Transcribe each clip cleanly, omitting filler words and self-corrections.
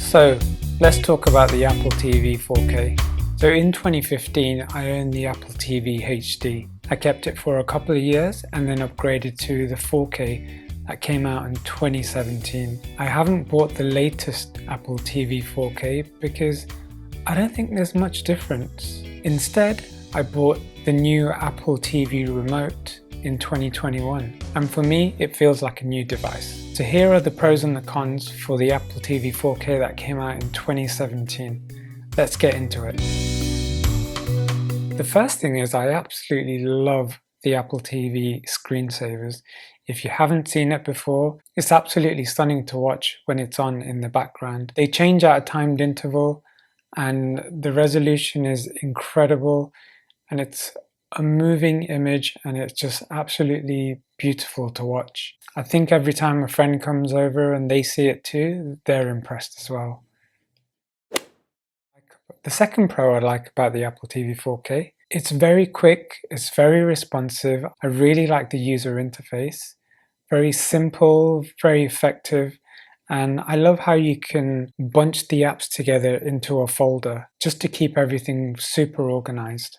So let's talk about the Apple TV 4K. So in 2015 I owned the Apple TV HD. I kept it for a couple of years and then upgraded to the 4K that came out in 2017. I haven't bought the latest Apple TV 4K because I don't think there's much difference. Instead, I bought the new Apple TV remote in 2021, and for me it feels like a new device. So here are the pros and the cons for the Apple TV 4K that came out in 2017. Let's get into it. The first thing is I absolutely love the Apple TV screensavers. If you haven't seen it before, it's absolutely stunning to watch when it's on in the background. They change at a timed interval and the resolution is incredible, and it's a moving image and it's just absolutely beautiful to watch. I think every time a friend comes over and they see it too, they're impressed as well. The second pro I like about the Apple TV 4K, it's very quick, it's very responsive. I really like the user interface. Very simple, very effective, and I love how you can bunch the apps together into a folder just to keep everything super organized.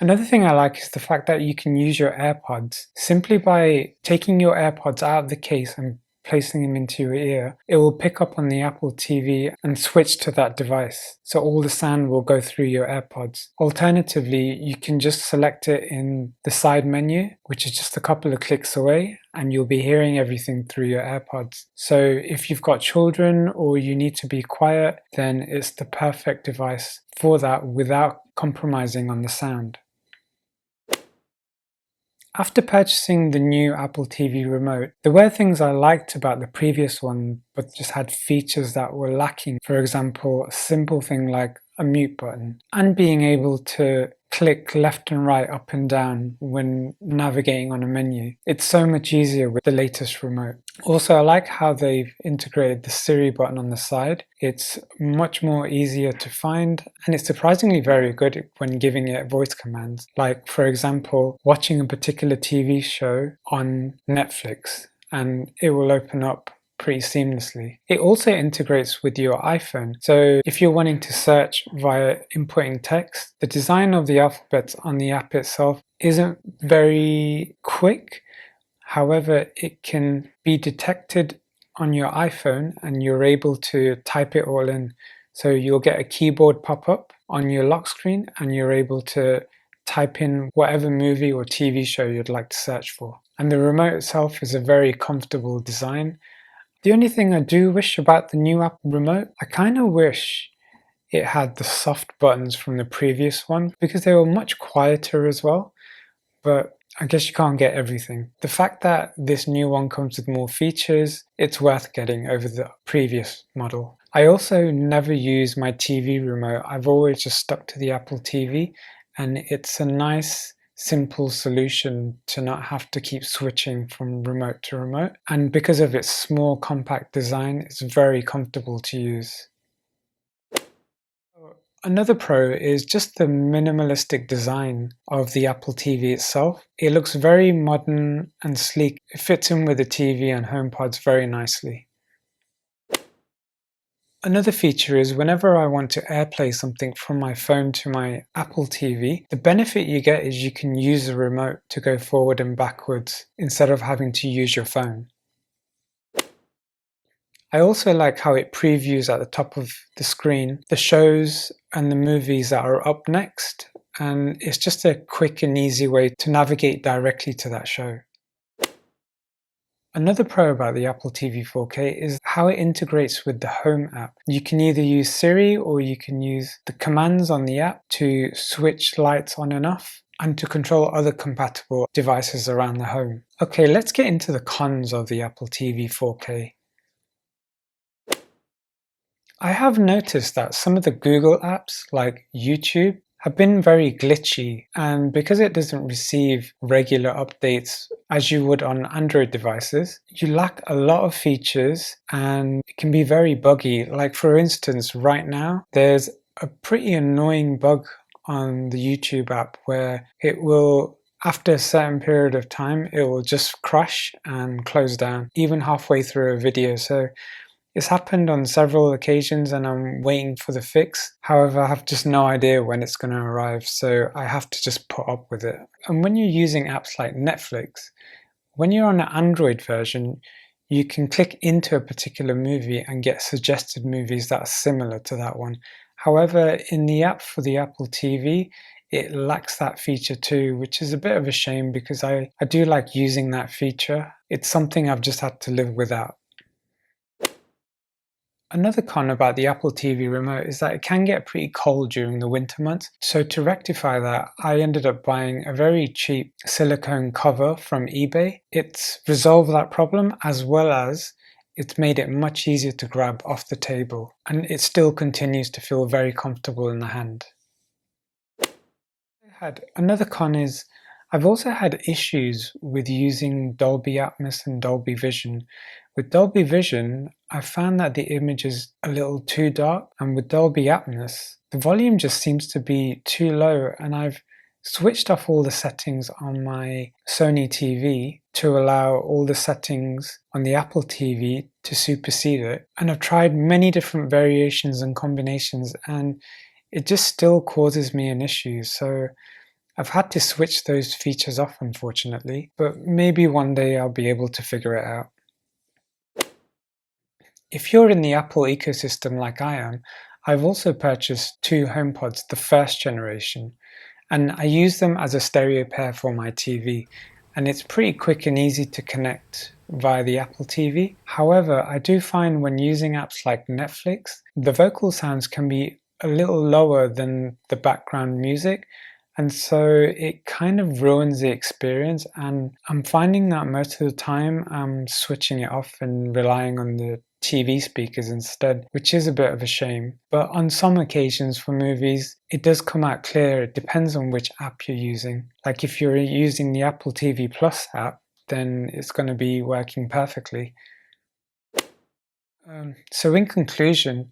Another thing I like is the fact that you can use your AirPods. Simply by taking your AirPods out of the case and placing them into your ear, it will pick up on the Apple TV and switch to that device. So all the sound will go through your AirPods. Alternatively, you can just select it in the side menu, which is just a couple of clicks away, and you'll be hearing everything through your AirPods. So if you've got children or you need to be quiet, then it's the perfect device for that without compromising on the sound. After purchasing the new Apple TV remote, there were things I liked about the previous one but just had features that were lacking. For example, a simple thing like a mute button and being able to click left and right, up and down when navigating on a menu. It's so much easier with the latest remote. Also, I like how they've integrated the Siri button on the side. It's much more easier to find, and it's surprisingly very good when giving it voice commands. Like, for example, watching a particular TV show on Netflix, and it will open up pretty seamlessly. It also integrates with your iPhone. So if you're wanting to search via inputting text, the design of the alphabets on the app itself isn't very quick. However, it can be detected on your iPhone and you're able to type it all in. So you'll get a keyboard pop-up on your lock screen and you're able to type in whatever movie or TV show you'd like to search for. And the remote itself is a very comfortable design. The only thing I do wish about the new Apple remote, I kind of wish it had the soft buttons from the previous one because they were much quieter as well, but I guess you can't get everything. The fact that this new one comes with more features, it's worth getting over the previous model. I also never use my TV remote. I've always just stuck to the Apple TV, and it's a nice simple solution to not have to keep switching from remote to remote, and because of its small compact design, it's very comfortable to use. Another pro is just the minimalistic design of the Apple TV itself. It looks very modern and sleek. It fits in with the TV and HomePods very nicely. Another feature is whenever I want to AirPlay something from my phone to my Apple TV, the benefit you get is you can use the remote to go forward and backwards instead of having to use your phone. I also like how it previews at the top of the screen the shows and the movies that are up next, and it's just a quick and easy way to navigate directly to that show. Another pro about the Apple TV 4K is how it integrates with the Home app. You can either use Siri or you can use the commands on the app to switch lights on and off and to control other compatible devices around the home. Okay, let's get into the cons of the Apple TV 4K. I have noticed that some of the Google apps like YouTube have been very glitchy, and because it doesn't receive regular updates as you would on Android devices, you lack a lot of features and it can be very buggy. Like for instance, right now there's a pretty annoying bug on the YouTube app where it will, after a certain period of time, it will just crash and close down even halfway through a video. So It's happened on several occasions and I'm waiting for the fix. However, I have just no idea when it's going to arrive, so I have to just put up with it. And when you're using apps like Netflix, when you're on an Android version, you can click into a particular movie and get suggested movies that are similar to that one. However, in the app for the Apple TV, it lacks that feature too, which is a bit of a shame because I do like using that feature. It's something I've just had to live without. Another con about the Apple TV remote is that it can get pretty cold during the winter months. So to rectify that, I ended up buying a very cheap silicone cover from eBay. It's resolved that problem, as well as it's made it much easier to grab off the table, and it still continues to feel very comfortable in the hand. Another con is I've also had issues with using Dolby Atmos and Dolby Vision. With Dolby Vision, I found that the image is a little too dark, and with Dolby Atmos, the volume just seems to be too low, and I've switched off all the settings on my Sony TV to allow all the settings on the Apple TV to supersede it. And I've tried many different variations and combinations, and it just still causes me an issue. So I've had to switch those features off, unfortunately, but maybe one day I'll be able to figure it out. If you're in the Apple ecosystem like I am, I've also purchased 2 HomePods, the first generation, and I use them as a stereo pair for my TV, and it's pretty quick and easy to connect via the Apple TV. However, I do find when using apps like Netflix, the vocal sounds can be a little lower than the background music, and so it kind of ruins the experience, and I'm finding that most of the time I'm switching it off and relying on the TV speakers instead, which is a bit of a shame. But on some occasions for movies, it does come out clear. It depends on which app you're using. Like if you're using the Apple TV Plus app, then it's going to be working perfectly. So in conclusion,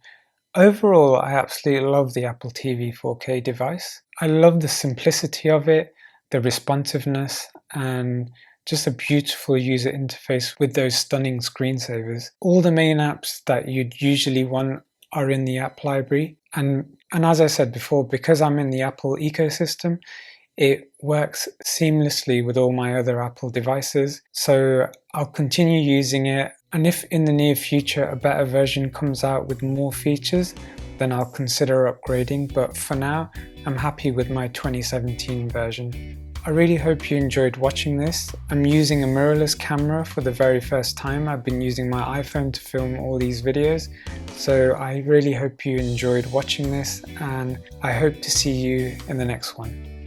overall, I absolutely love the Apple TV 4K device. I love the simplicity of it, the responsiveness, and just a beautiful user interface with those stunning screensavers. All the main apps that you'd usually want are in the app library. And as I said before, because I'm in the Apple ecosystem, it works seamlessly with all my other Apple devices. So I'll continue using it. And if in the near future a better version comes out with more features, then I'll consider upgrading. But for now, I'm happy with my 2017 version. I really hope you enjoyed watching this. I'm using a mirrorless camera for the very first time. I've been using my iPhone to film all these videos. So I really hope you enjoyed watching this, and I hope to see you in the next one.